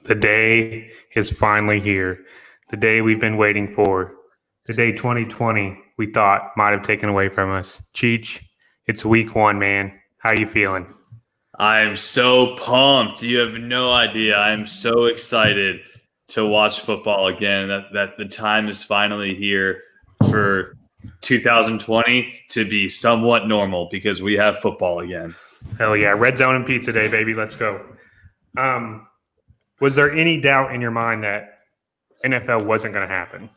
The day is finally here. The day we've been waiting for. The day 2020 we thought might have taken away from us. Cheech, it's week 1, man. How you feeling? I'm so pumped. You have no idea. I'm so excited to watch football again. That the time is finally here for 2020 to be somewhat normal because we have football again. Hell yeah. Red Zone and Pizza Day, baby. Let's go. Was there any doubt in your mind that NFL wasn't going to happen?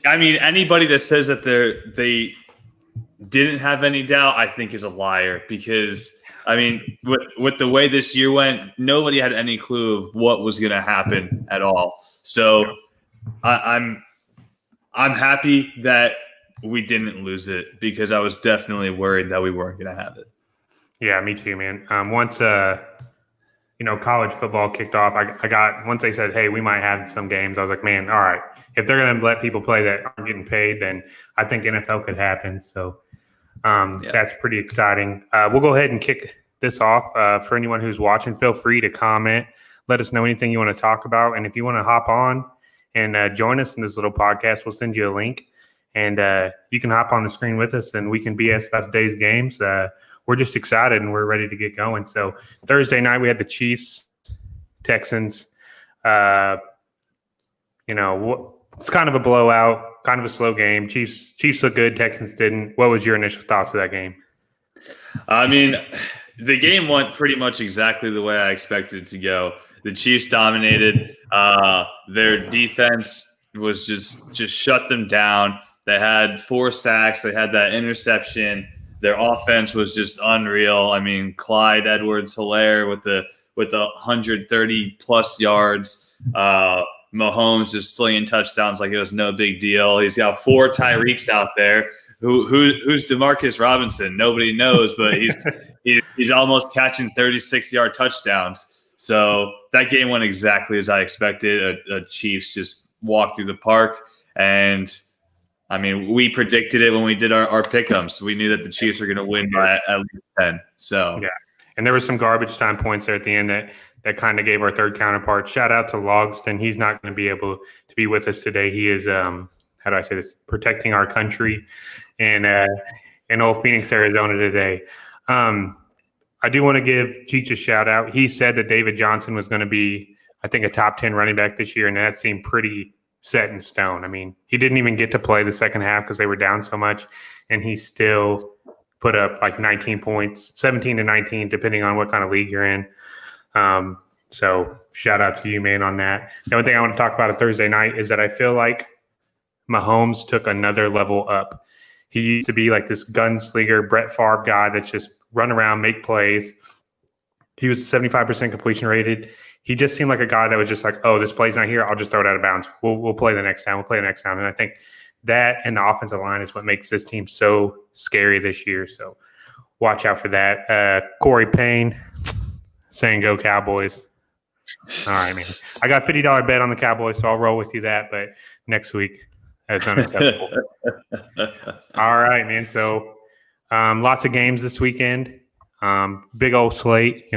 I mean, anybody that says that they didn't have any doubt, I think is a liar because, I mean, with the way this year went, nobody had any clue of what was going to happen at all. So I'm happy that we didn't lose it because I was definitely worried that we weren't going to have it. Yeah, me too, man. Once college football kicked off, once they said, hey, we might have some games, I was like, man, all right. If they're going to let people play that aren't getting paid, then I think NFL could happen. So that's pretty exciting. We'll go ahead and kick this off. For anyone who's watching, feel free to comment. Let us know anything you want to talk about. And if you want to hop on and join us in this little podcast, we'll send you a link. And you can hop on the screen with us and we can BS about today's games. We're just excited and we're ready to get going. So Thursday night we had the Chiefs, Texans. It's kind of a blowout, kind of a slow game. Chiefs look good, Texans didn't. What was your initial thoughts of that game? I mean, the game went pretty much exactly the way I expected it to go. The Chiefs dominated. Their defense was just shut them down. They had 4 sacks. They had that interception. Their offense was just unreal. I mean, Clyde Edwards-Helaire with the 130-plus yards. Mahomes just slinging touchdowns like it was no big deal. He's got 4 Tyreeks out there. Who's Demarcus Robinson? Nobody knows, but he's almost catching 36-yard touchdowns. So that game went exactly as I expected. A Chiefs just walked through the park. And, I mean, we predicted it when we did our pick-ems. We knew that the Chiefs were going to win by at least 10. So yeah, and there was some garbage time points there at the end that kind of gave our third counterpart. Shout out to Logston. He's not going to be able to be with us today. He is, how do I say this, protecting our country in old Phoenix, Arizona today. I do want to give Cheech a shout out. He said that David Johnson was going to be, I think, a top 10 running back this year, and that seemed pretty set in stone. I mean, he didn't even get to play the second half because they were down so much, and he still put up like 19 points, 17 to 19, depending on what kind of league you're in. So shout out to you, man, on that. The only thing I want to talk about on Thursday night is that I feel like Mahomes took another level up. He used to be like this gunslinger, Brett Favre guy that's just run around, make plays. He was 75% completion rated. He just seemed like a guy that was just like, oh, this play's not here. I'll just throw it out of bounds. We'll play the next time. We'll play the next time. And I think that and the offensive line is what makes this team so scary this year. So watch out for that. Corey Payne saying go Cowboys. All right, man. I got $50 bet on the Cowboys, so I'll roll with you that. But next week, that's unacceptable. All right, man. So lots of games this weekend. Big old slate.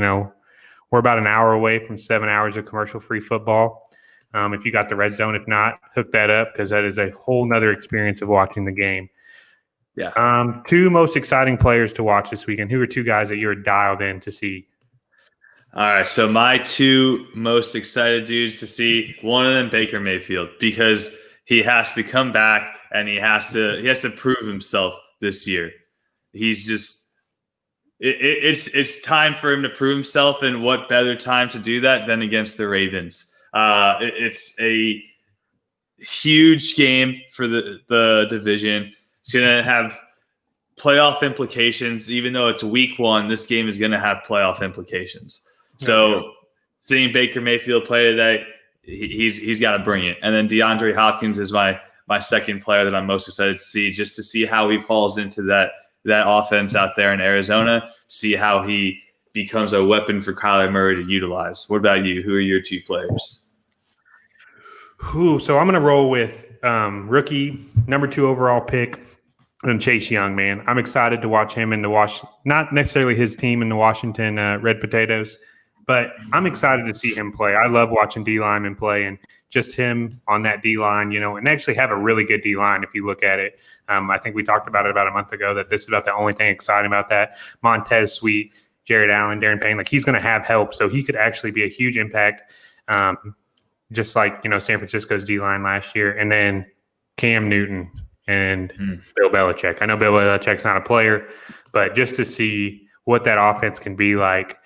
We're about an hour away from 7 hours of commercial-free football. If you got the red zone, if not, hook that up because that is a whole nother experience of watching the game. Yeah. 2 most exciting players to watch this weekend. Who are 2 guys that you're dialed in to see? All right, so my 2 most excited dudes to see, one of them Baker Mayfield, because he has to come back and he has to prove himself this year. He's just it's time for him to prove himself, and what better time to do that than against the Ravens? It's a huge game for the division. It's going to have playoff implications. Even though it's week 1, this game is going to have playoff implications. So seeing Baker Mayfield play today, he's got to bring it. And then DeAndre Hopkins is my second player that I'm most excited to see, just to see how he falls into that offense out there in Arizona, see how he becomes a weapon for Kyler Murray to utilize. What about you? Who are your 2 players? So I'm going to roll with rookie, number 2 overall pick, and Chase Young, man. I'm excited to watch him in not necessarily his team in the Washington Red Potatoes, But I'm excited to see him play. I love watching D linemen play, and just him on that D line, and they actually have a really good D line if you look at it. I think we talked about it about a month ago that this is about the only thing exciting about that. Montez Sweet, Jared Allen, Darren Payne, like he's going to have help, so he could actually be a huge impact, just like San Francisco's D line last year, and then Cam Newton and Bill Belichick. I know Bill Belichick's not a player, but just to see what that offense can be like.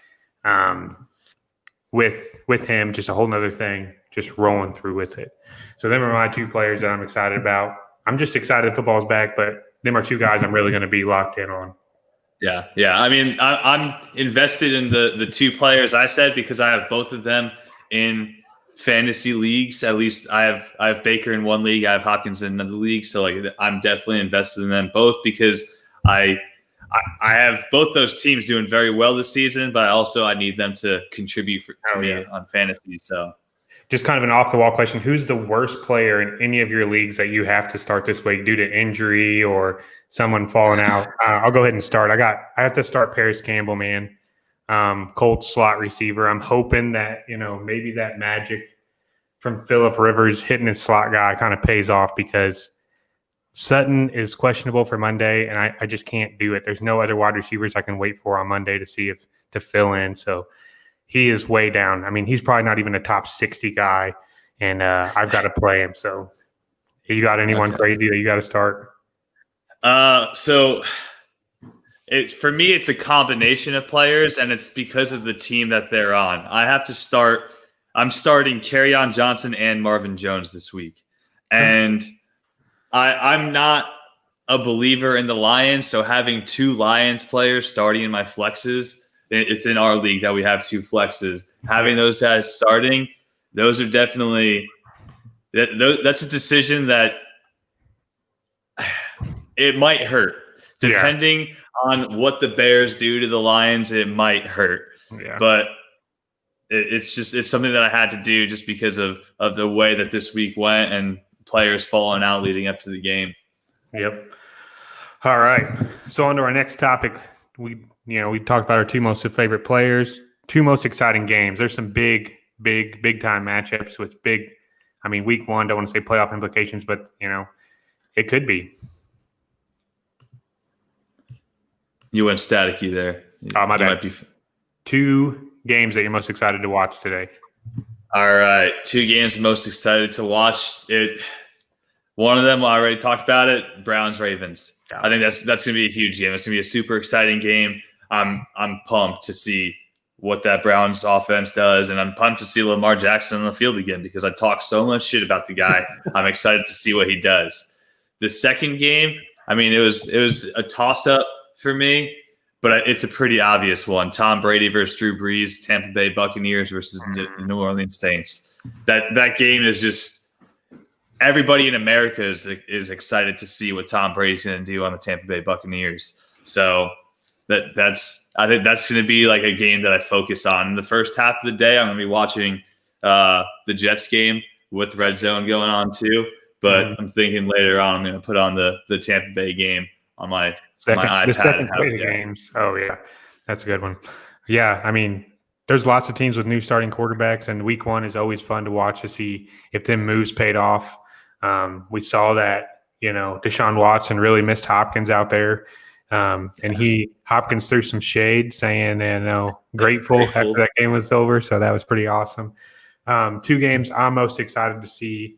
With him, just a whole nother thing, just rolling through with it. So them are my two players that I'm excited about. I'm just excited football's back, but them are two guys I'm really going to be locked in on. Yeah. I mean, I'm invested in the two players I said because I have both of them in fantasy leagues. At least I have Baker in one league, I have Hopkins in another league. So I'm definitely invested in them both because I have both those teams doing very well this season, but I need them to contribute to me on fantasy. So, just kind of an off-the-wall question: who's the worst player in any of your leagues that you have to start this week due to injury or someone falling out? I'll go ahead and start. I have to start Paris Campbell, man. Colts slot receiver. I'm hoping that maybe that magic from Phillip Rivers hitting his slot guy kind of pays off because Sutton is questionable for Monday, and I just can't do it. There's no other wide receivers I can wait for on Monday to see to fill in. So he is way down. I mean, he's probably not even a top 60 guy, and I've got to play him. So you got anyone crazy that you got to start? So for me, it's a combination of players, and it's because of the team that they're on. I have to start. I'm starting Kerryon Johnson and Marvin Jones this week, and I'm not a believer in the Lions, so having two Lions players starting in my flexes, it's in our league that we have two flexes. Having those guys starting, those are definitely that's a decision that it might hurt. Depending on what the Bears do to the Lions, it might hurt. Yeah. But it's something that I had to do just because of the way that this week went and players falling out leading up to the game. Yep. All right. So on to our next topic. We talked about our two most favorite players, two most exciting games. There's some big time matchups with week one, don't want to say playoff implications, but it could be. You went staticky there. Oh, my bad. Two games that you're most excited to watch today. All right, two games I'm most excited to watch. One of them, I already talked about it, Browns-Ravens. Yeah. I think that's going to be a huge game. It's going to be a super exciting game. I'm pumped to see what that Browns offense does, and I'm pumped to see Lamar Jackson on the field again because I talk so much shit about the guy. I'm excited to see what he does. The second game, it was a toss-up for me, but it's a pretty obvious one. Tom Brady versus Drew Brees, Tampa Bay Buccaneers versus the New Orleans Saints. That game is just everybody in America is excited to see what Tom Brady's going to do on the Tampa Bay Buccaneers. So I think that's going to be like a game that I focus on. In the first half of the day, I'm going to be watching the Jets game with Red Zone going on too. But I'm thinking later on I'm going to put on the Tampa Bay game on my iPad. The second play games. Oh, yeah. That's a good one. Yeah, there's lots of teams with new starting quarterbacks, and week one is always fun to watch to see if them moves paid off. We saw that, Deshaun Watson really missed Hopkins out there. And Hopkins threw some shade saying, grateful after that game was over. So that was pretty awesome. Two games I'm most excited to see.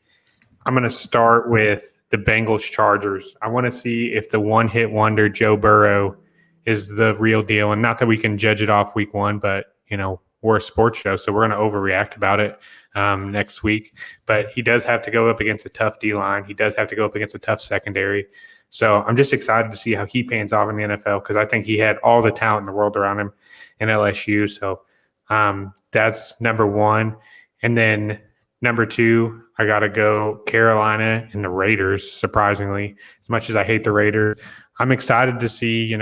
I'm going to start with the Bengals-Chargers. I want to see if the one-hit wonder Joe Burrow is the real deal. And not that we can judge it off week one, but, we're a sports show, so we're going to overreact about it next week. But he does have to go up against a tough D-line. He does have to go up against a tough secondary. So I'm just excited to see how he pans off in the NFL because I think he had all the talent in the world around him in LSU. So that's number one. And then number two, I got to go Carolina and the Raiders, surprisingly. As much as I hate the Raiders, I'm excited to see,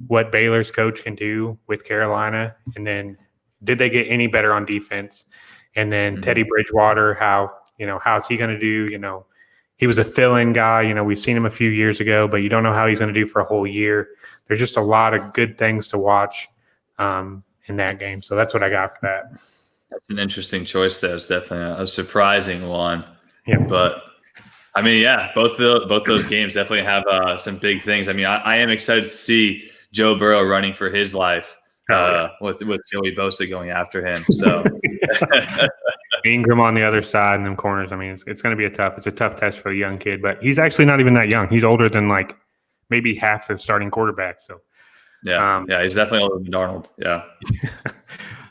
what Baylor's coach can do with Carolina. And then did they get any better on defense? And then Teddy Bridgewater, how's he going to do? He was a fill-in guy. We've seen him a few years ago, but you don't know how he's going to do for a whole year. There's just a lot of good things to watch in that game. So that's what I got for that. That's an interesting choice there. It's definitely a surprising one. Yeah. But I mean, yeah, both those games definitely have some big things. I mean, I am excited to see Joe Burrow running for his life with Joey Bosa going after him. So Ingram on the other side and them corners. I mean, it's going to be a tough test for a young kid, but he's actually not even that young. He's older than like maybe half the starting quarterback. So yeah, he's definitely older than Darnold. Yeah.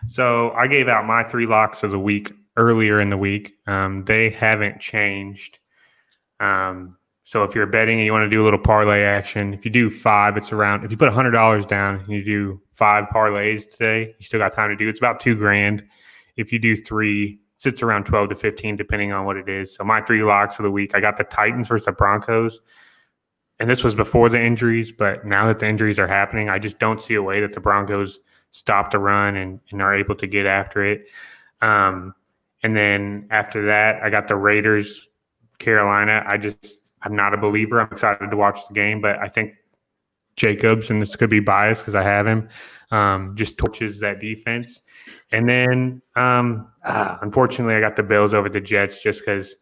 So I gave out my 3 locks of the week earlier in the week. They haven't changed. So if you're betting and you want to do a little parlay action, if you do 5, it's around. If you put $100 down and you do 5 parlays today, you still got time to do. It's about $2,000. If you do 3, it sits around 12 to 15, depending on what it is. So my 3 locks of the week, I got the Titans versus the Broncos. And this was before the injuries, but now that the injuries are happening, I just don't see a way that the Broncos stop the run and are able to get after it. And then after that, I got the Raiders, Carolina. I'm not a believer. I'm excited to watch the game, but I think Jacobs, and this could be biased because I have him, just torches that defense. And then, unfortunately, I got the Bills over the Jets just because,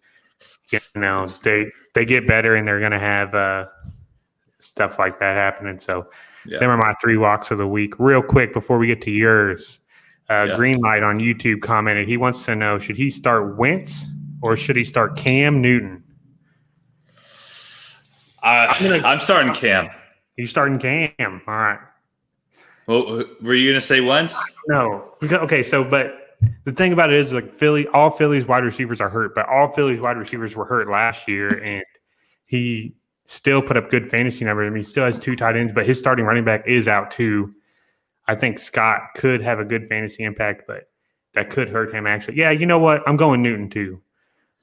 they get better and they're going to have stuff like that happening. So them are my 3 locks of the week. Real quick before we get to yours, Greenlight on YouTube commented he wants to know, should he start Wentz or should he start Cam Newton? I'm starting Cam. You starting Cam? All right. Well, were you going to say Wentz? No. Okay, but the thing about it is, like, all Philly's wide receivers are hurt, but all Philly's wide receivers were hurt last year, and he still put up good fantasy numbers. I mean, he still has 2 tight ends, but his starting running back is out too. I think Scott could have a good fantasy impact, but that could hurt him actually. Yeah, you know what? I'm going Newton too.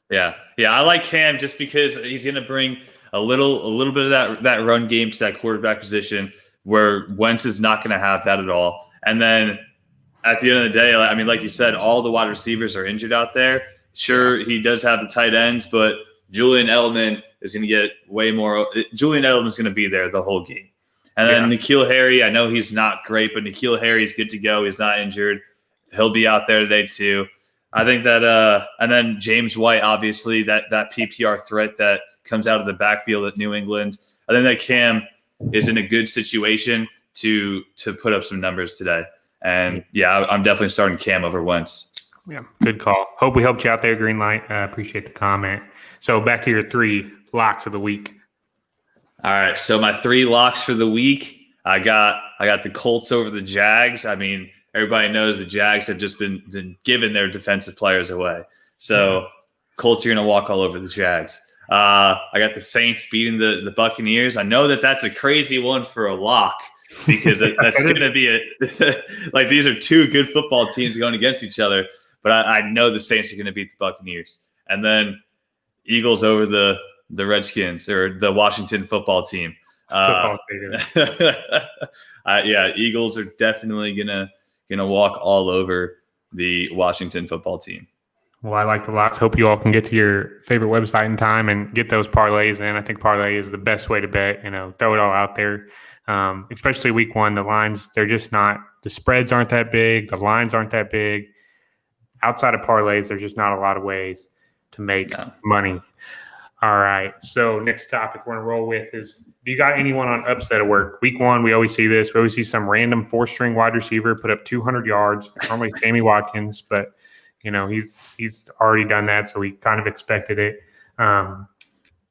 Yeah, I like Cam just because he's going to bring a little bit of that run game to that quarterback position where Wentz is not going to have that at all. And then at the end of the day, I mean, like you said, all the wide receivers are injured out there. Sure, he does have the tight ends, but Julian Edelman is going to get way more. Julian Edelman is going to be there the whole game. And then N'Keal Harry, I know he's not great, but N'Keal Harry is good to go. He's not injured. He'll be out there today too. I think that and then James White, obviously, that PPR threat that comes out of the backfield at New England. I think that Cam is in a good situation to put up some numbers today. And, I'm definitely starting Cam over Wentz. Yeah, good call. Hope we helped you out there, Greenlight. Appreciate the comment. So back to your 3 locks of the week. All right, so my 3 locks for the week, I got the Colts over the Jags. I mean, everybody knows the Jags have just been giving their defensive players away. So Colts are going to walk all over the Jags. I got the Saints beating the Buccaneers. I know that's a crazy one for a lock because that's going to be like these are 2 good football teams going against each other. But I know the Saints are going to beat the Buccaneers. And then Eagles over the Redskins or the Washington football team. Eagles are definitely gonna walk all over the Washington football team. Well, I like the locks. Hope you all can get to your favorite website in time and get those parlays in. I think parlay is the best way to bet. Throw it all out there. Especially week 1, the lines, they're just not. The spreads aren't that big. The lines aren't that big. Outside of parlays, there's just not a lot of ways to make money. All right. So next topic we're going to roll with is, do you got anyone on upset alert? Week 1, we always see this. We always see some random 4-string wide receiver put up 200 yards. Normally Sammy Watkins, but he's already done that, so we kind of expected it.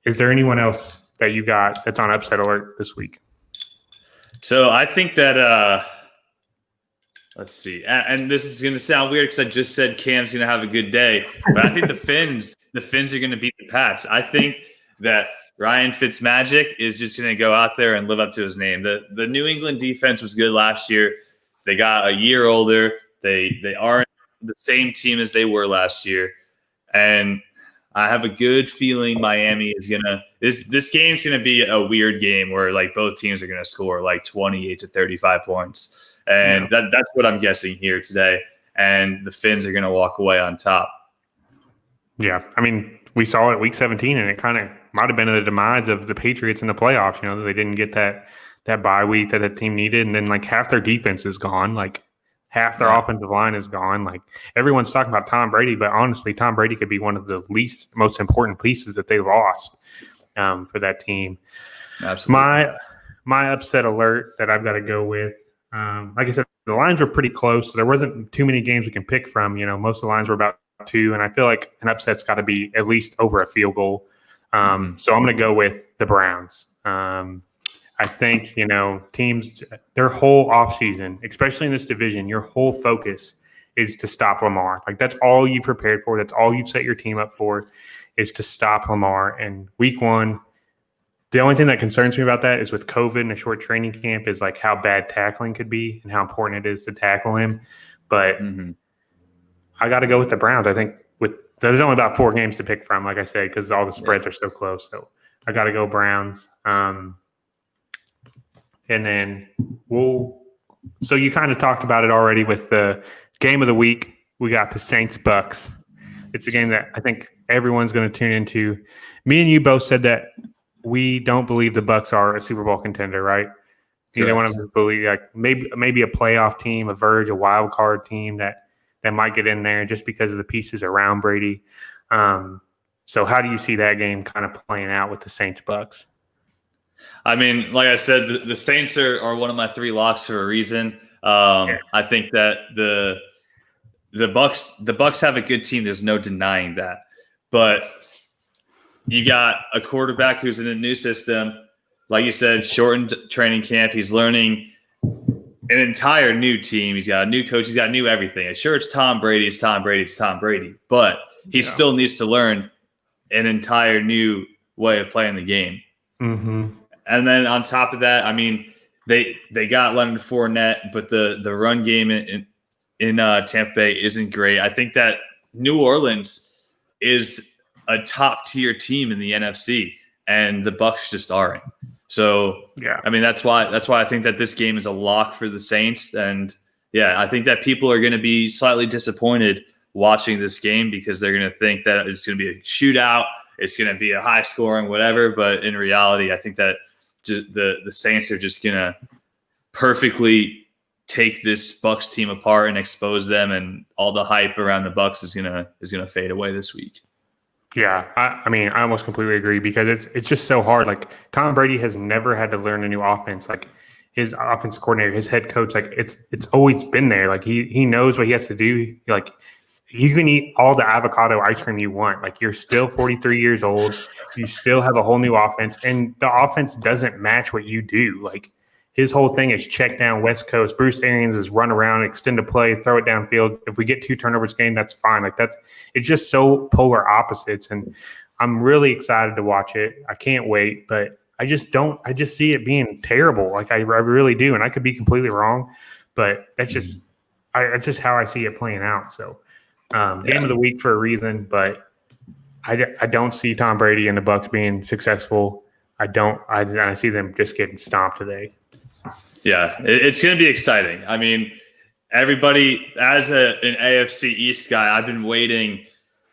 Is there anyone else that you got that's on upset alert this week? So I think that let's see. And this is going to sound weird because I just said Cam's going to have a good day. But I think the Finns are going to beat the Pats. I think that Ryan Fitzmagic is just going to go out there and live up to his name. The New England defense was good last year. They got a year older. They aren't the same team as they were last year. And I have a good feeling Miami is going to – this game's going to be a weird game where, like, both teams are going to score, like, 28 to 35 points. And that's what I'm guessing here today. And the Finns are going to walk away on top. Yeah. I mean, we saw it week 17, and it kind of might have been the demise of the Patriots in the playoffs. They didn't get that bye week that the team needed. And then, like, half their defense is gone. Like, half their offensive line is gone. Like everyone's talking about Tom Brady, but honestly, Tom Brady could be one of the most important pieces that they lost for that team. Absolutely. My upset alert that I've got to go with, like I said, the lines were pretty close. So there wasn't too many games we can pick from. Most of the lines were about 2, and I feel like an upset's got to be at least over a field goal. So I'm going to go with the Browns. I think, teams, their whole offseason, especially in this division, your whole focus is to stop Lamar. Like that's all you've prepared for. That's all you've set your team up for is to stop Lamar. And week 1, the only thing that concerns me about that is with COVID and a short training camp is like how bad tackling could be and how important it is to tackle him. But I got to go with the Browns. I think there's only about 4 games to pick from, like I said, because all the spreads are so close. So I got to go Browns. And then so you kind of talked about it already with the game of the week. We got the Saints-Bucks. It's a game that I think everyone's going to tune into. Me and you both said that we don't believe the Bucks are a Super Bowl contender, right? Neither one of us believe like maybe a playoff team, a verge, a wild card team that might get in there just because of the pieces around Brady. So how do you see that game kind of playing out with the Saints-Bucks? I mean, like I said, the Saints are one of my 3 locks for a reason. I think that the Bucks have a good team. There's no denying that. But you got a quarterback who's in a new system. Like you said, shortened training camp. He's learning an entire new team. He's got a new coach. He's got new everything. Sure, it's Tom Brady. It's Tom Brady. It's Tom Brady. But he still needs to learn an entire new way of playing the game. Mm-hmm. And then on top of that, I mean, they got Leonard Fournette, but the run game in Tampa Bay isn't great. I think that New Orleans is a top tier team in the NFC, and the Bucks just aren't. So I mean that's why I think that this game is a lock for the Saints. And I think that people are going to be slightly disappointed watching this game because they're going to think that it's going to be a shootout, it's going to be a high scoring whatever. But in reality, I think that the Saints are just going to perfectly take this Bucks team apart and expose them, and all the hype around the Bucks is gonna fade away this week. Yeah, I mean, I almost completely agree because it's just so hard. Like Tom Brady has never had to learn a new offense. Like his offensive coordinator, his head coach, like it's always been there. Like he knows what he has to do. Like you can eat all the avocado ice cream you want. Like you're still 43 years old. You still have a whole new offense, and the offense doesn't match what you do. Like his whole thing is check down West Coast. Bruce Arians is run around, extend a play, throw it downfield. If we get 2 turnovers game, that's fine. Like it's just so polar opposites, and I'm really excited to watch it. I can't wait, but I just see it being terrible. Like I really do, and I could be completely wrong, but that's just how I see it playing out. So game of the week for a reason, but I don't see Tom Brady and the Bucs being successful. I see them just getting stomped today. Yeah, it's going to be exciting. I mean, everybody, as an AFC East guy, I've been waiting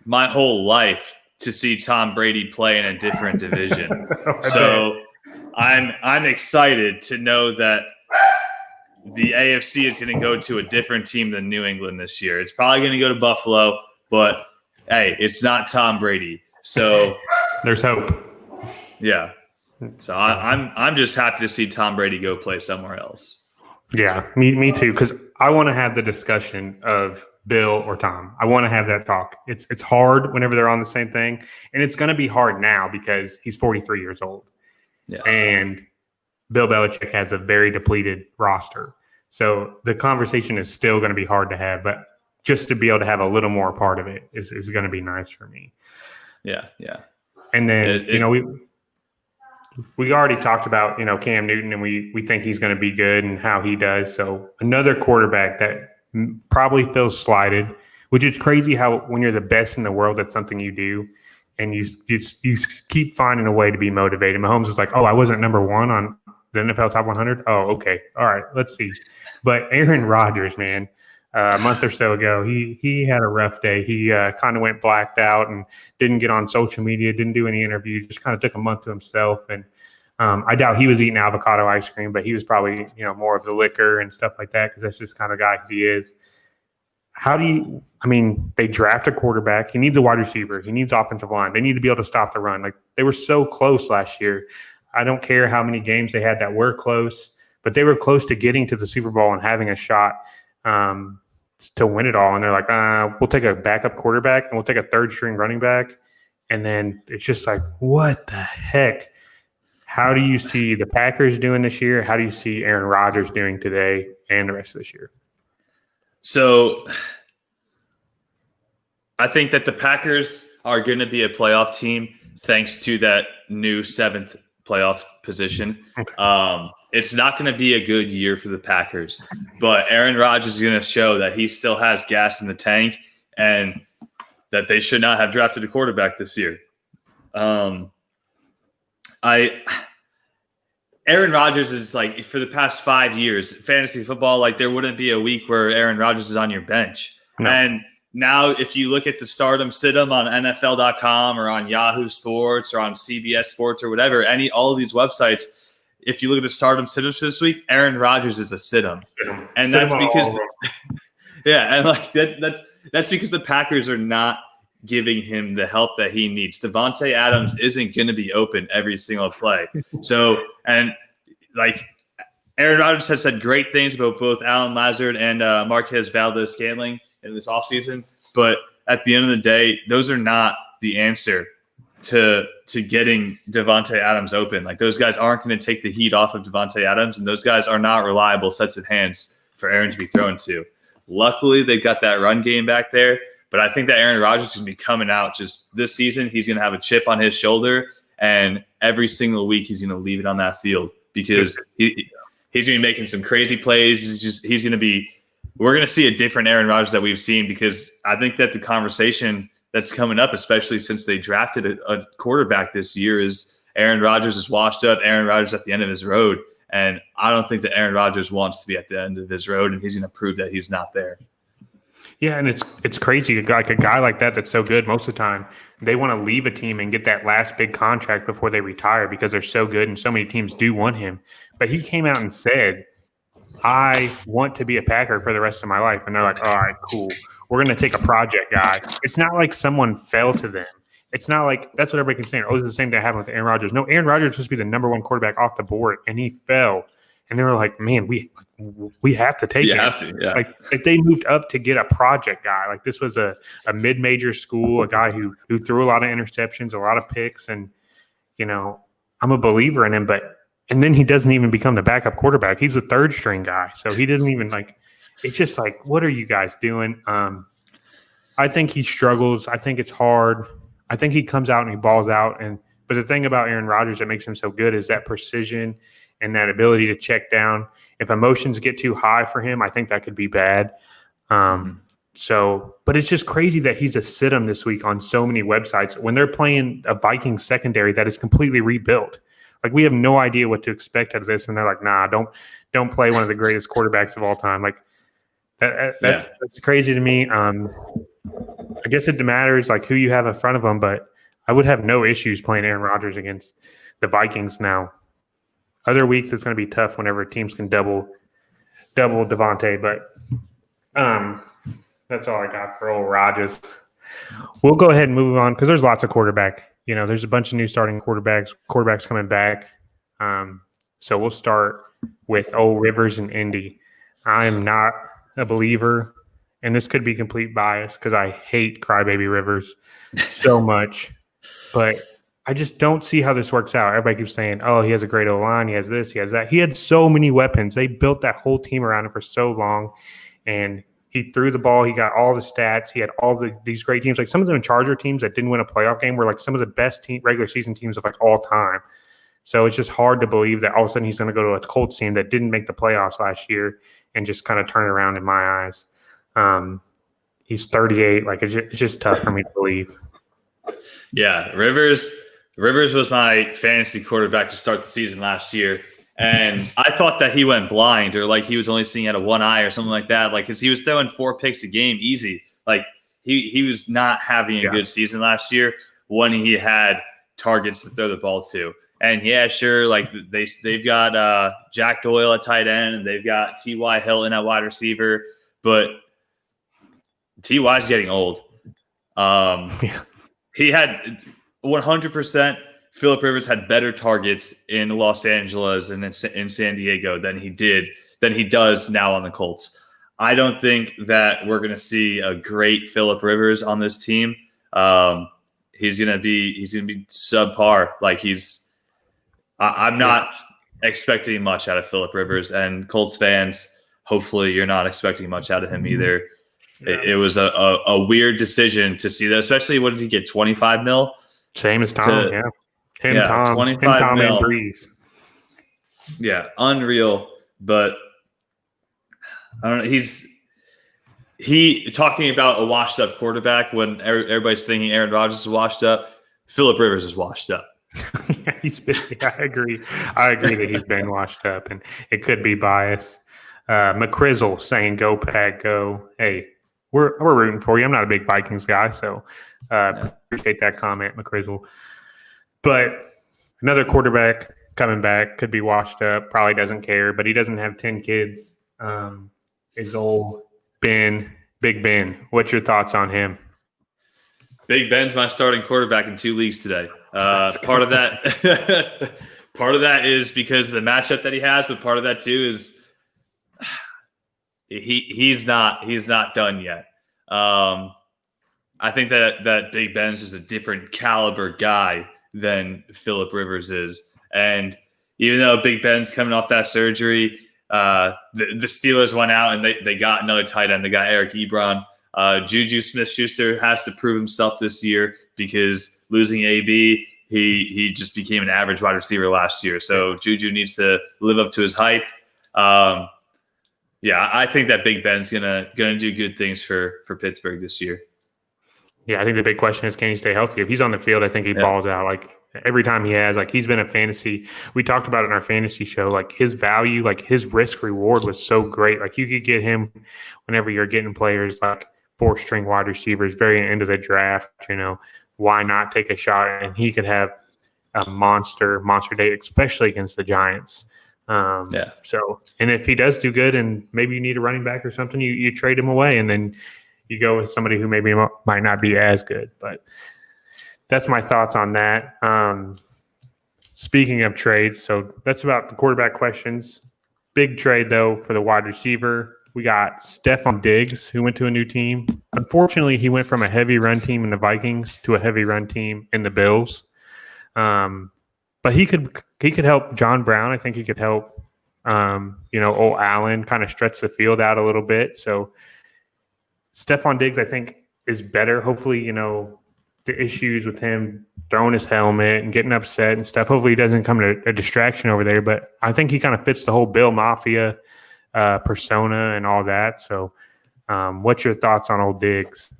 my whole life to see Tom Brady play in a different division. So I'm excited to know that the AFC is going to go to a different team than New England this year. It's probably going to go to Buffalo, but hey, it's not Tom Brady. So there's hope. Yeah. So I'm just happy to see Tom Brady go play somewhere else. Yeah, me too. Because I want to have the discussion of Bill or Tom. I want to have that talk. It's hard whenever they're on the same thing, and it's going to be hard now because he's 43 years old, and Bill Belichick has a very depleted roster. So the conversation is still going to be hard to have, but just to be able to have a little more part of it is going to be nice for me. Yeah. And then we already talked about, Cam Newton, and we think he's going to be good and how he does. So another quarterback that probably feels slighted, which is crazy how when you're the best in the world, that's something you do. And you keep finding a way to be motivated. Mahomes is like, oh, I wasn't number 1 on the NFL Top 100. Oh, okay. All right, let's see. But Aaron Rodgers, man, a month or so ago, he had a rough day. He kind of went blacked out and didn't get on social media, didn't do any interviews, just kind of took a month to himself. And I doubt he was eating avocado ice cream, but he was probably, more of the liquor and stuff like that because that's just the kind of guy he is. They draft a quarterback. He needs a wide receiver. He needs offensive line. They need to be able to stop the run. Like, they were so close last year. I don't care how many games they had that were close, but they were close to getting to the Super Bowl and having a shot to win it all. And they're like, we'll take a backup quarterback and we'll take a third-string running back. And then it's just like, what the heck? How do you see the Packers doing this year? How do you see Aaron Rodgers doing today and the rest of this year? So I think that the Packers are going to be a playoff team thanks to that new 7th playoff position. Okay. It's not going to be a good year for the Packers, but Aaron Rodgers is going to show that he still has gas in the tank and that they should not have drafted a quarterback this year. Aaron Rodgers is like, for the past 5 years, fantasy football, like there wouldn't be a week where Aaron Rodgers is on your bench. No. And now if you look at the stardom sit-em on NFL.com or on Yahoo Sports or on CBS Sports or whatever, all of these websites, if you look at the stardom sit-ems this week, Aaron Rodgers is a sit-em. And that's because and like that's because the Packers are not giving him the help that he needs. Devontae Adams isn't going to be open every single play. So, and like Aaron Rodgers has said great things about both Alan Lazard and Marquez Valdez-Scantling in this offseason. But at the end of the day, those are not the answer to getting Devontae Adams open. Like, those guys aren't going to take the heat off of Devontae Adams, and those guys are not reliable sets of hands for Aaron to be thrown to. Luckily, they've got that run game back there. But I think that Aaron Rodgers is going to be coming out just this season. He's going to have a chip on his shoulder, and every single week he's going to leave it on that field because he's going to be making some crazy plays. We're going to see a different Aaron Rodgers that we've seen, because I think that the conversation that's coming up, especially since they drafted a quarterback this year, is Aaron Rodgers is washed up. Aaron Rodgers at the end of his road. And I don't think that Aaron Rodgers wants to be at the end of his road, and he's going to prove that he's not there. Yeah, and it's crazy. Like, a guy like that that's so good, most of the time, they want to leave a team and get that last big contract before they retire because they're so good and so many teams do want him. But he came out and said, I want to be a Packer for the rest of my life. And they're like, all right, cool. We're going to take a project guy. It's not like someone fell to them. It's not like – that's what everybody keeps saying. Oh, this is the same thing that happened with Aaron Rodgers. No, Aaron Rodgers was supposed to be the number one quarterback off the board, and he fell. And they were like, man, we have to take him. You have to, yeah. Like they moved up to get a project guy. Like, this was a mid-major school, a guy who threw a lot of interceptions, a lot of picks. And, I'm a believer in him. And then he doesn't even become the backup quarterback. He's a third-string guy. So he didn't even, it's just like, what are you guys doing? I think he struggles. I think it's hard. I think he comes out and he balls out. But the thing about Aaron Rodgers that makes him so good is that precision and that ability to check down. If emotions get too high for him, I think that could be bad. But it's just crazy that he's a sit-em this week on so many websites when they're playing a Vikings secondary that is completely rebuilt. Like, we have no idea what to expect out of this, and they're like, nah, don't play one of the greatest quarterbacks of all time. Like, that's crazy to me. I guess it matters like who you have in front of them, but I would have no issues playing Aaron Rodgers against the Vikings now. Other weeks it's going to be tough whenever teams can double Devontae, but that's all I got for old Rodgers. We'll go ahead and move on because there's lots of quarterback. There's a bunch of new starting quarterbacks coming back. So we'll start with old Rivers and Indy. I'm not a believer, and this could be complete bias because I hate Crybaby Rivers so much, but I just don't see how this works out. Everybody keeps saying, oh, he has a great O-line, he has this, he has that. He had so many weapons. They built that whole team around him for so long, and he threw the ball. He got all the stats. He had all these great teams. Like, some of them Charger teams that didn't win a playoff game were like some of the best regular season teams of all time. So it's just hard to believe that all of a sudden he's going to go to a Colts team that didn't make the playoffs last year and just kind of turn it around in my eyes. He's 38. Like, it's just tough for me to believe. Yeah, Rivers was my fantasy quarterback to start the season last year. And I thought that he went blind, or like he was only seeing out of one eye or something like that. Like, because he was throwing 4 picks a game easy. Like, he was not having a good season last year when he had targets to throw the ball to. And yeah, sure, like they've got Jack Doyle at tight end, and they've got T.Y. Hilton at wide receiver, but T.Y. is getting old. He had 100%. Phillip Rivers had better targets in Los Angeles and in San Diego than he does now on the Colts. I don't think that we're going to see a great Phillip Rivers on this team. He's going to be subpar. Like I'm not expecting much out of Phillip Rivers, and Colts fans, hopefully you're not expecting much out of him either. Yeah. It was a weird decision to see that, especially what did he get, 25 mil? Same as Tom, Tom, 25 mil. And Breeze. Yeah, unreal. But I don't know. He talking about a washed up quarterback when everybody's thinking Aaron Rodgers is washed up. Phillip Rivers is washed up. I agree that he's been washed up, and it could be bias. McCrizzle saying "Go Pack, go!" Hey, we're rooting for you. I'm not a big Vikings guy, so appreciate that comment, McCrizzle. But another quarterback coming back could be washed up. Probably doesn't care, but he doesn't have 10 kids. Is old Big Ben. What's your thoughts on him? Big Ben's my starting quarterback in 2 leagues today. Part of that is because of the matchup that he has, but part of that too is he's not done yet. I think that Big Ben's just a different caliber guy than Phillip Rivers is. And even though Big Ben's coming off that surgery, the Steelers went out and they got another tight end. They got Eric Ebron. Juju Smith-Schuster has to prove himself this year because losing AB, he just became an average wide receiver last year. So Juju needs to live up to his hype. I think that Big Ben's gonna do good things for Pittsburgh this year. Yeah, I think the big question is, can he stay healthy? If he's on the field, I think he balls out. Like every time he has, like he's been a fantasy. We talked about it in our fantasy show. Like his value, like his risk reward was so great. Like you could get him whenever you're getting players like 4-string wide receivers, very end of the draft. Why not take a shot? And he could have a monster day, especially against the Giants. So, and if he does do good, and maybe you need a running back or something, you trade him away, and then you go with somebody who maybe might not be as good. But that's my thoughts on that. Speaking of trades, so that's about the quarterback questions. Big trade, though, for the wide receiver. We got Stephon Diggs, who went to a new team. Unfortunately, he went from a heavy run team in the Vikings to a heavy run team in the Bills. But he could help John Brown. I think he could help, old Allen kind of stretch the field out a little bit. So Stephon Diggs, I think, is better. Hopefully, the issues with him throwing his helmet and getting upset and stuff. Hopefully he doesn't come to a distraction over there. But I think he kind of fits the whole Bill Mafia persona and all that. So what's your thoughts on old Diggs?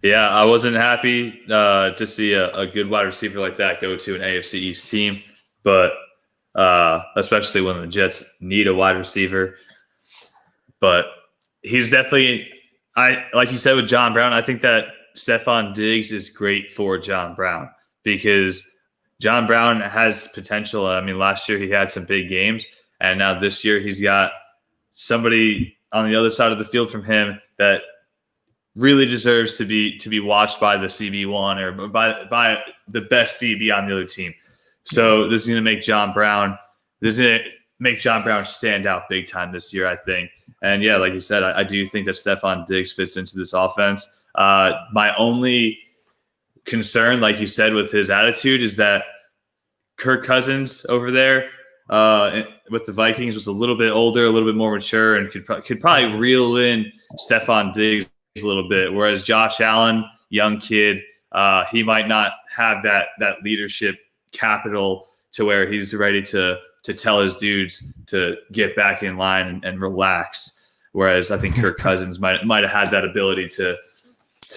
Yeah, I wasn't happy to see a good wide receiver like that go to an AFC East team, but especially when the Jets need a wide receiver. But he's definitely, like you said with John Brown, I think that Stephon Diggs is great for John Brown because John Brown has potential. I mean, last year he had some big games, and now this year he's got somebody on the other side of the field from him that really deserves to be watched by the CB1 or by the best DB on the other team. So this is going to make John Brown stand out big time this year, I think. And yeah, like you said, I do think that Stephon Diggs fits into this offense. My only concern, like you said, with his attitude is that Kirk Cousins over there with the Vikings was a little bit older, a little bit more mature, and could probably reel in Stephon Diggs a little bit, whereas Josh Allen, young kid, he might not have that leadership capital to where he's ready to tell his dudes to get back in line and relax. Whereas I think Kirk Cousins might have had that ability to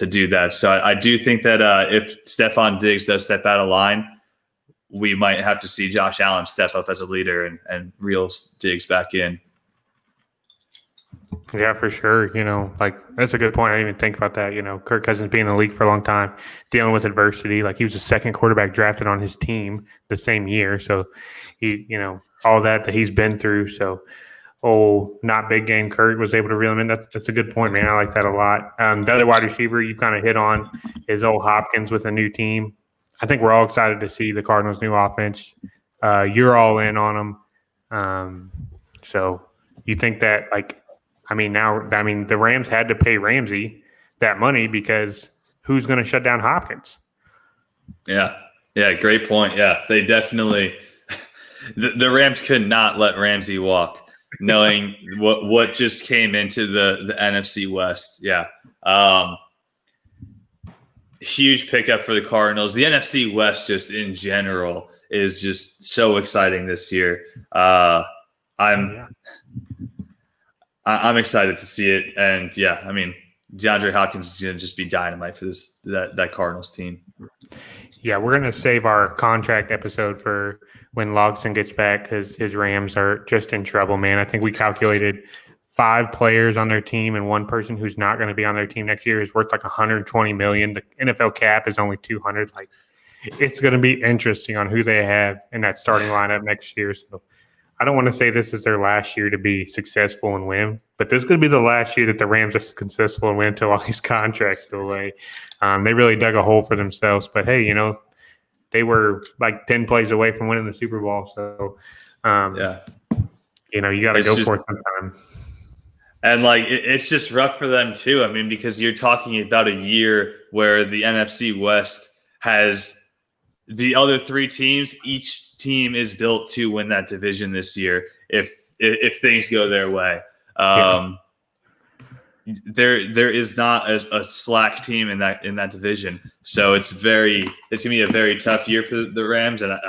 do that. So I do think that if Stephon Diggs does step out of line, we might have to see Josh Allen step up as a leader and reel Diggs back in. Yeah, for sure. Like that's a good point. I didn't even think about that. Kirk Cousins being in the league for a long time, dealing with adversity. Like he was the second quarterback drafted on his team the same year. So all that he's been through. So, not big game Kirk was able to reel him in. That's a good point, man. I like that a lot. The other wide receiver you kind of hit on is old Hopkins with a new team. I think we're all excited to see the Cardinals' new offense. You're all in on them. So you think that the Rams had to pay Ramsey that money because who's going to shut down Hopkins? Yeah, great point. Yeah, they definitely the Rams could not let Ramsey walk, knowing what just came into the NFC West. Yeah, huge pickup for the Cardinals. The NFC West, just in general, is just so exciting this year. I'm excited to see it, and DeAndre Hopkins is going to just be dynamite for that Cardinals team. Yeah, we're going to save our contract episode for when Logston gets back because his Rams are just in trouble, man. I think we calculated 5 players on their team and one person who's not going to be on their team next year is worth like $120 million. The NFL cap is only $200. Like, it's going to be interesting on who they have in that starting lineup next year. So I don't want to say this is their last year to be successful and win, but this is going to be the last year that the Rams are successful and win until all these contracts go away. They really dug a hole for themselves, but hey, they were like 10 plays away from winning the Super Bowl. So, you got to go for it sometime. And it's just rough for them too. I mean, because you're talking about a year where the NFC West has the other 3 teams. Each team is built to win that division this year if things go their way. There is not a slack team in that division, so it's gonna be a very tough year for the Rams, and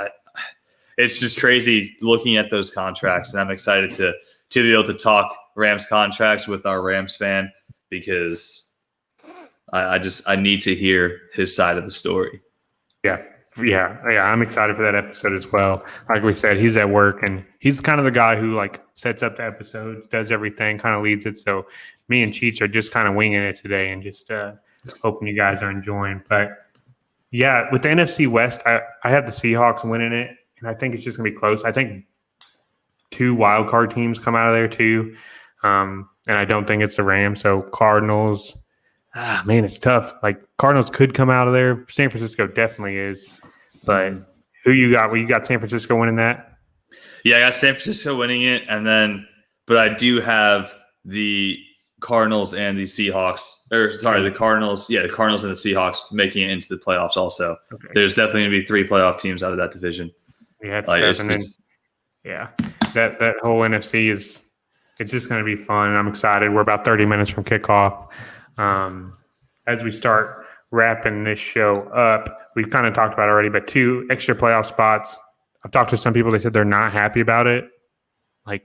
it's just crazy looking at those contracts, and I'm excited to be able to talk Rams contracts with our Rams fan because I need to hear his side of the story. Yeah, I'm excited for that episode as well. Like we said, he's at work, and he's kind of the guy who sets up the episodes, does everything, kind of leads it. So me and Cheech are just kind of winging it today and just hoping you guys are enjoying. But yeah, with the NFC West, I have the Seahawks winning it, and I think it's just going to be close. I think 2 wild card teams come out of there too, and I don't think it's the Rams. So Cardinals, man, it's tough. Like Cardinals could come out of there. San Francisco definitely is. But who you got? Well, you got San Francisco winning that? Yeah, I got San Francisco winning it, but I do have the Cardinals and the Seahawks. The Cardinals. Yeah, the Cardinals and the Seahawks making it into the playoffs. Also, okay. There's definitely going to be 3 playoff teams out of that division. Yeah, that whole NFC it's just going to be fun. I'm excited. We're about 30 minutes from kickoff. As we start wrapping this show up, we've kind of talked about it already, but 2 extra playoff spots. I've talked to some people. They said they're not happy about it. Like,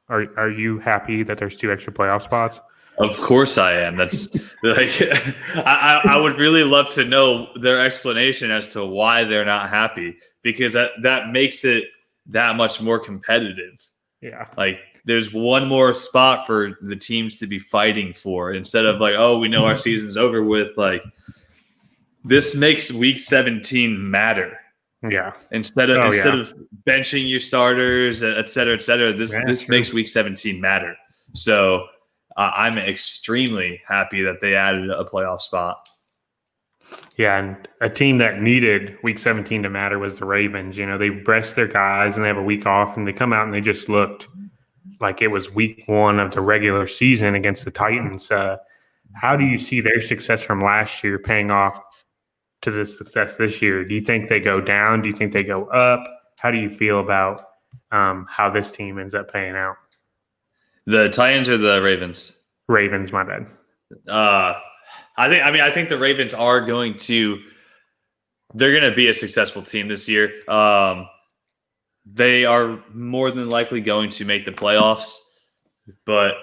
are you happy that there's 2 extra playoff spots? Of course I am. That's I would really love to know their explanation as to why they're not happy, because that makes it that much more competitive. Yeah. Like there's one more spot for the teams to be fighting for instead of we know our season's over with. This makes week 17 matter. Yeah. Instead of benching your starters, et cetera, this makes week 17 matter. So I'm extremely happy that they added a playoff spot. Yeah, and a team that needed week 17 to matter was the Ravens. They rest their guys and they have a week off, and they come out and they just looked like it was week 1 of the regular season against the Titans. How do you see their success from last year paying off to the success this year? Do you think they go down? Do you think they go up? How do you feel about how this team ends up paying out? The Titans or the Ravens? Ravens, my bad. I think the Ravens are going to be a successful team this year. They are more than likely going to make the playoffs, but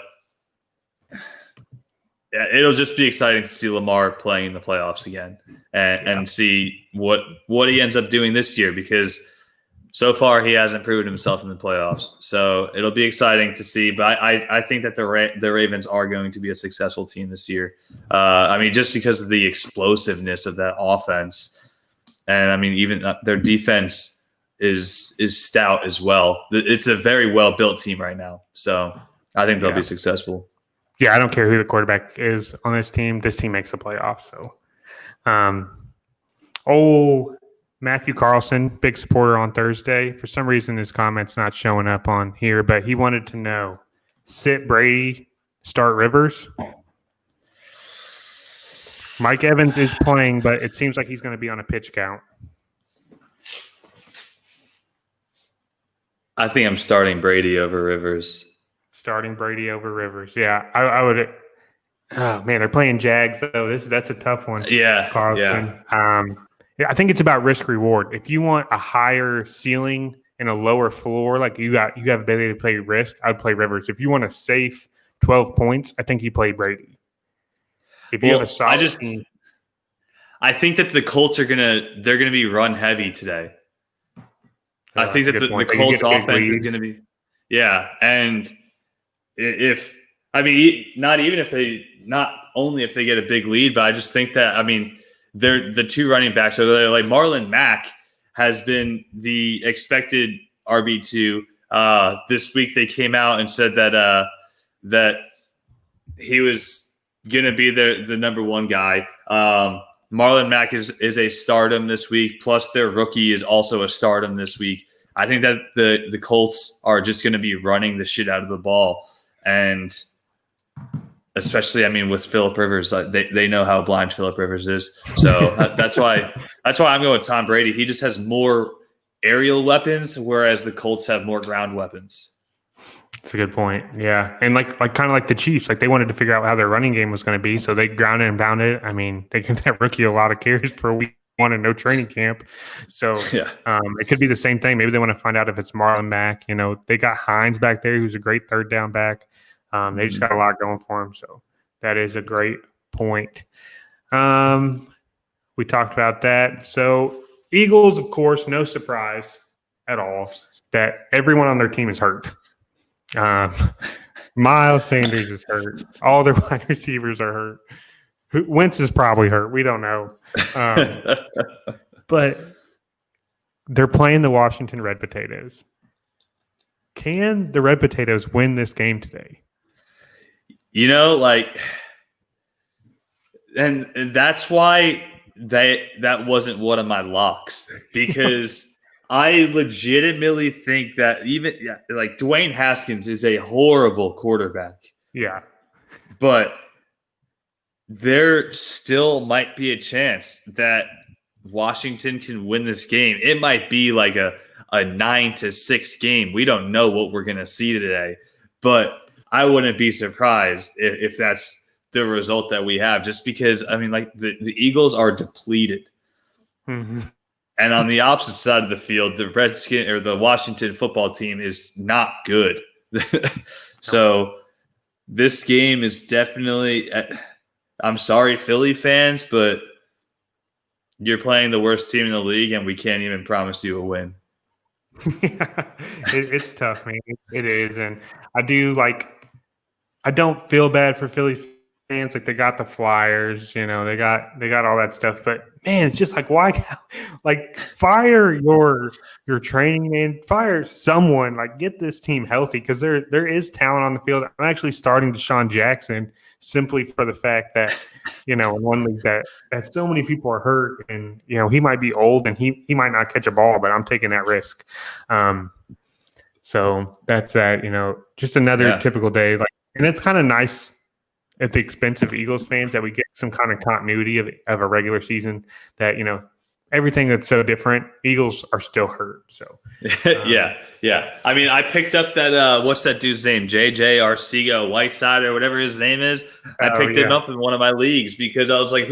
it'll just be exciting to see Lamar playing in the playoffs again and see what he ends up doing this year, because So far, he hasn't proven himself in the playoffs. So it'll be exciting to see. But I think that the Ravens are going to be a successful team this year. I mean, just because of the explosiveness of that offense. And, I mean, even their defense is stout as well. It's a very well-built team right now. So I think they'll be successful. Yeah, I don't care who the quarterback is on this team. This team makes the playoffs. So, Matthew Carlson, big supporter on Thursday. For some reason, his comment's not showing up on here, but he wanted to know, sit Brady, start Rivers. Mike Evans is playing, but it seems like he's going to be on a pitch count. I think I'm starting Brady over Rivers. Starting Brady over Rivers. Yeah, I would. Oh, man, they're playing Jags, though. That's a tough one. Yeah, Carlson. Yeah. I think it's about risk reward. If you want a higher ceiling and a lower floor, like you have ability to play risk, I'd play Rivers. If you want a safe 12 points, I think you play Brady. If you have a solid team, I think that the Colts they're gonna be run heavy today. I think that the Colts offense is gonna be and not only if they get a big lead, but I just think that they're the two running backs. So they're like Marlon Mack has been the expected RB2. This week they came out and said that he was going to be the number one guy. Marlon Mack is a stardom this week. Plus their rookie is also a stardom this week. I think that the Colts are just going to be running the shit out of the ball. And especially, with Phillip Rivers, they know how blind Phillip Rivers is. So that's why I'm going with Tom Brady. He just has more aerial weapons, whereas the Colts have more ground weapons. That's a good point. Yeah, and like kind of like the Chiefs, they wanted to figure out how their running game was going to be, so they grounded and pounded it. They gave that rookie a lot of carries for a week one and no training camp. So it could be the same thing. Maybe they want to find out if it's Marlon Mack. They got Hines back there, who's a great third down back. They just got a lot going for them. So that is a great point. We talked about that. So Eagles, of course, no surprise at all that everyone on their team is hurt. Miles Sanders is hurt. All their wide receivers are hurt. Wentz is probably hurt. We don't know. But they're playing the Washington Red Potatoes. Can the Red Potatoes win this game today? And that's why that wasn't one of my locks, because I legitimately think that even Dwayne Haskins is a horrible quarterback. Yeah. But there still might be a chance that Washington can win this game. It might be like a 9-6 game. We don't know what we're going to see today, but I wouldn't be surprised if that's the result that we have, just because, the Eagles are depleted. Mm-hmm. And on the opposite side of the field, the Washington football team is not good. So this game is definitely, I'm sorry, Philly fans, but you're playing the worst team in the league and we can't even promise you a win. It's tough, man. It is. And I don't feel bad for Philly fans. They got the Flyers, they got all that stuff. But man, it's just why? Fire your training man. Fire someone. Get this team healthy, because there is talent on the field. I'm actually starting Deshaun Jackson simply for the fact that in one league that so many people are hurt, and he might be old and he might not catch a ball, but I'm taking that risk. So that's that. Just another typical day. And it's kind of nice at the expense of Eagles fans that we get some kind of continuity of a regular season, that, everything that's so different, Eagles are still hurt. So, yeah. I picked up that, what's that dude's name? JJ Arcega Whiteside or whatever his name is. I picked him up in one of my leagues because I was like,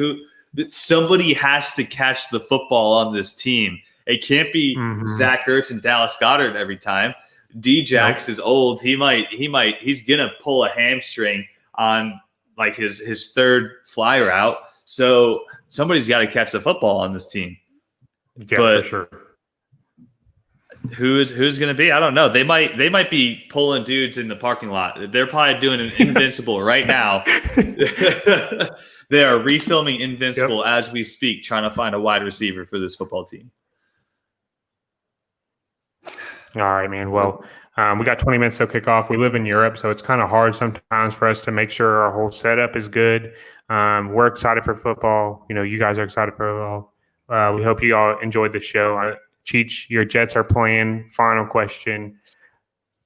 somebody has to catch the football on this team. It can't be Zach Ertz and Dallas Goedert every time. D-Jax is old. He's going to pull a hamstring on his third fly route. So somebody's got to catch the football on this team. Yeah, for sure. who's going to be? I don't know. They might be pulling dudes in the parking lot. They're probably doing an Invincible right now. They are refilming Invincible as we speak, trying to find a wide receiver for this football team. All right, man. Well, we got 20 minutes till kickoff. We live in Europe, so it's kind of hard sometimes for us to make sure our whole setup is good. We're excited for football. You guys are excited for football. We hope you all enjoyed the show. Cheech, your Jets are playing. Final question.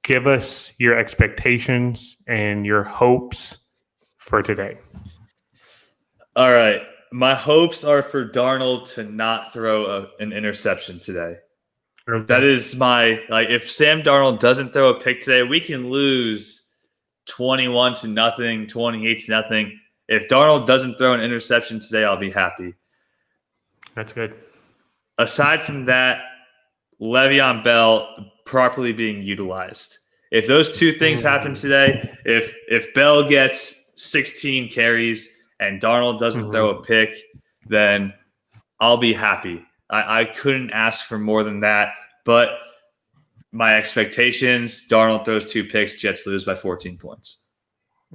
Give us your expectations and your hopes for today. All right. My hopes are for Darnold to not throw an interception today. Okay. That is if Sam Darnold doesn't throw a pick today, we can lose 21-0, 28-0. If Darnold doesn't throw an interception today, I'll be happy. That's good. Aside from that, Le'Veon Bell properly being utilized. If those two things happen today, if Bell gets 16 carries and Darnold doesn't throw a pick, then I'll be happy. I couldn't ask for more than that. But my expectations, Darnold throws 2 picks, Jets lose by 14 points.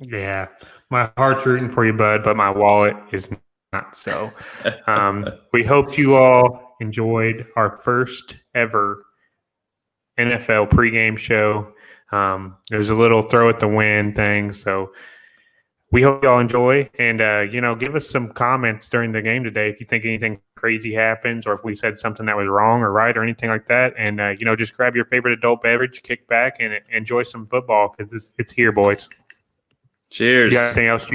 Yeah. My heart's rooting for you, bud, but my wallet is not. So we hope you all enjoyed our first ever NFL pregame show. There's a little throw at the wind thing. So we hope y'all enjoy, and give us some comments during the game today if you think anything crazy happens, or if we said something that was wrong or right or anything like that. And just grab your favorite adult beverage, kick back, and enjoy some football because it's here, boys. Cheers. You got anything else?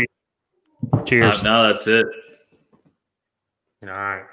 Cheers. No, that's it. All right.